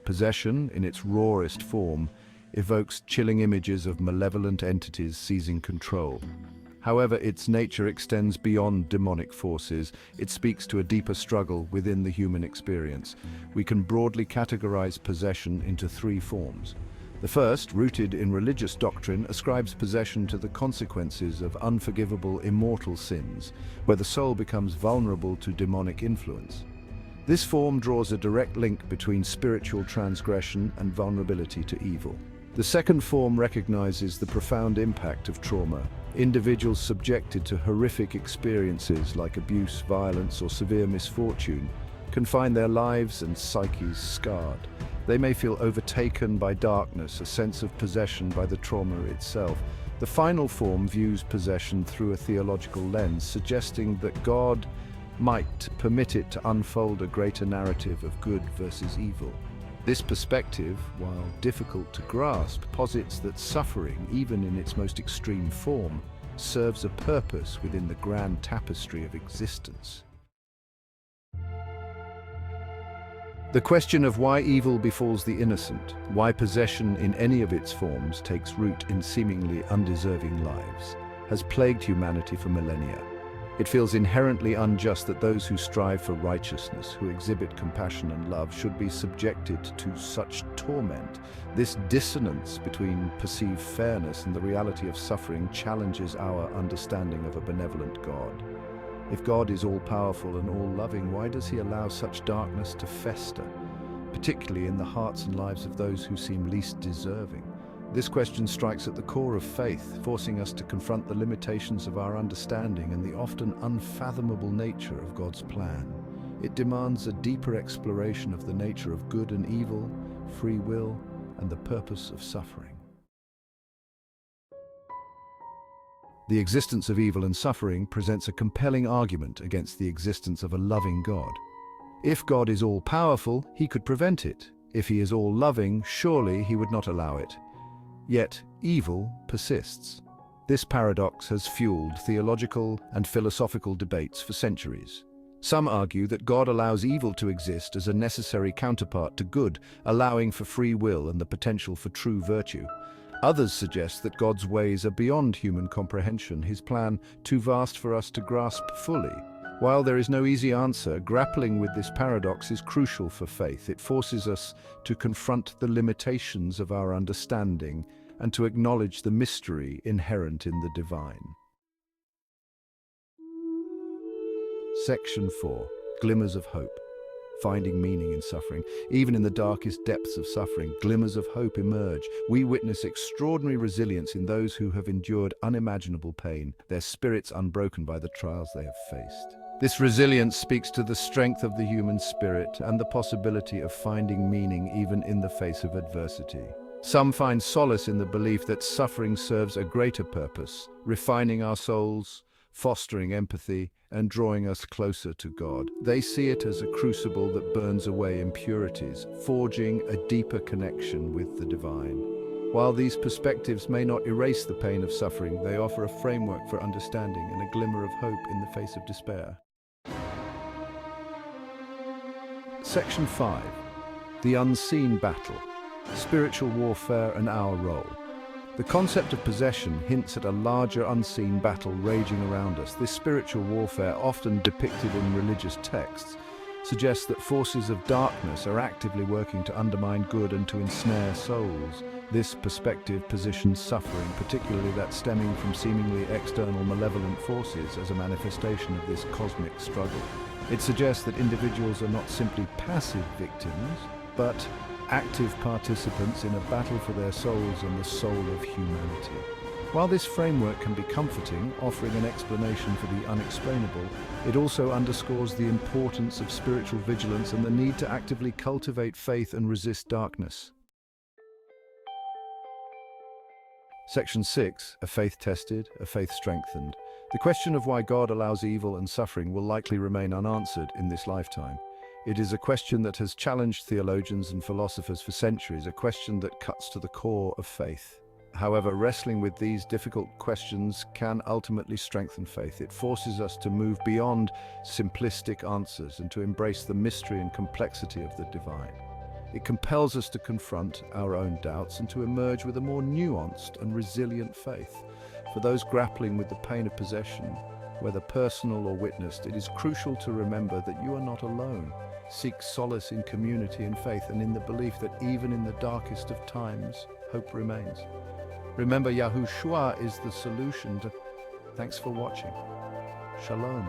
Possession, in its rawest form, evokes chilling images of malevolent entities seizing control. However, its nature extends beyond demonic forces. It speaks to a deeper struggle within the human experience. We can broadly categorize possession into three forms. The first, rooted in religious doctrine, ascribes possession to the consequences of unforgivable immortal sins, where the soul becomes vulnerable to demonic influence. This form draws a direct link between spiritual transgression and vulnerability to evil. The second form recognizes the profound impact of trauma. Individuals subjected to horrific experiences like abuse, violence, or severe misfortune can find their lives and psyches scarred. They may feel overtaken by darkness, a sense of possession by the trauma itself. The final form views possession through a theological lens, suggesting that God might permit it to unfold a greater narrative of good versus evil. This perspective, while difficult to grasp, posits that suffering, even in its most extreme form, serves a purpose within the grand tapestry of existence. The question of why evil befalls the innocent, why possession in any of its forms takes root in seemingly undeserving lives, has plagued humanity for millennia. It feels inherently unjust that those who strive for righteousness, who exhibit compassion and love, should be subjected to such torment. This dissonance between perceived fairness and the reality of suffering challenges our understanding of a benevolent God. If God is all-powerful and all-loving, why does he allow such darkness to fester, particularly in the hearts and lives of those who seem least deserving? This question strikes at the core of faith, forcing us to confront the limitations of our understanding and the often unfathomable nature of God's plan. It demands a deeper exploration of the nature of good and evil, free will, and the purpose of suffering. The existence of evil and suffering presents a compelling argument against the existence of a loving God. If God is all-powerful, he could prevent it. If he is all-loving, surely he would not allow it. Yet, evil persists. This paradox has fueled theological and philosophical debates for centuries. Some argue that God allows evil to exist as a necessary counterpart to good, allowing for free will and the potential for true virtue. Others suggest that God's ways are beyond human comprehension, his plan too vast for us to grasp fully. While there is no easy answer, grappling with this paradox is crucial for faith. It forces us to confront the limitations of our understanding and to acknowledge the mystery inherent in the divine. Section 4. Glimmers of Hope. Finding meaning in suffering. Even in the darkest depths of suffering, glimmers of hope emerge. We witness extraordinary resilience in those who have endured unimaginable pain, their spirits unbroken by the trials they have faced. This resilience speaks to the strength of the human spirit and the possibility of finding meaning even in the face of adversity. Some find solace in the belief that suffering serves a greater purpose, refining our souls, fostering empathy, and drawing us closer to God. They see it as a crucible that burns away impurities, forging a deeper connection with the divine. While these perspectives may not erase the pain of suffering, they offer a framework for understanding and a glimmer of hope in the face of despair. Section 5. The Unseen Battle. Spiritual Warfare and Our Role. The concept of possession hints at a larger unseen battle raging around us. This spiritual warfare, often depicted in religious texts, suggests that forces of darkness are actively working to undermine good and to ensnare souls. This perspective positions suffering, particularly that stemming from seemingly external malevolent forces, as a manifestation of this cosmic struggle. It suggests that individuals are not simply passive victims, but active participants in a battle for their souls and the soul of humanity. While this framework can be comforting, offering an explanation for the unexplainable, it also underscores the importance of spiritual vigilance and the need to actively cultivate faith and resist darkness. Section 6. A faith tested, a faith strengthened. The question of why God allows evil and suffering will likely remain unanswered in this lifetime. It is a question that has challenged theologians and philosophers for centuries, a question that cuts to the core of faith. However, wrestling with these difficult questions can ultimately strengthen faith. It forces us to move beyond simplistic answers and to embrace the mystery and complexity of the divine. It compels us to confront our own doubts and to emerge with a more nuanced and resilient faith. For those grappling with the pain of possession, whether personal or witnessed, it is crucial to remember that you are not alone. Seek solace in community and faith, and in the belief that even in the darkest of times, hope remains. Remember, Yahushua is the solution to... Thanks for watching. Shalom.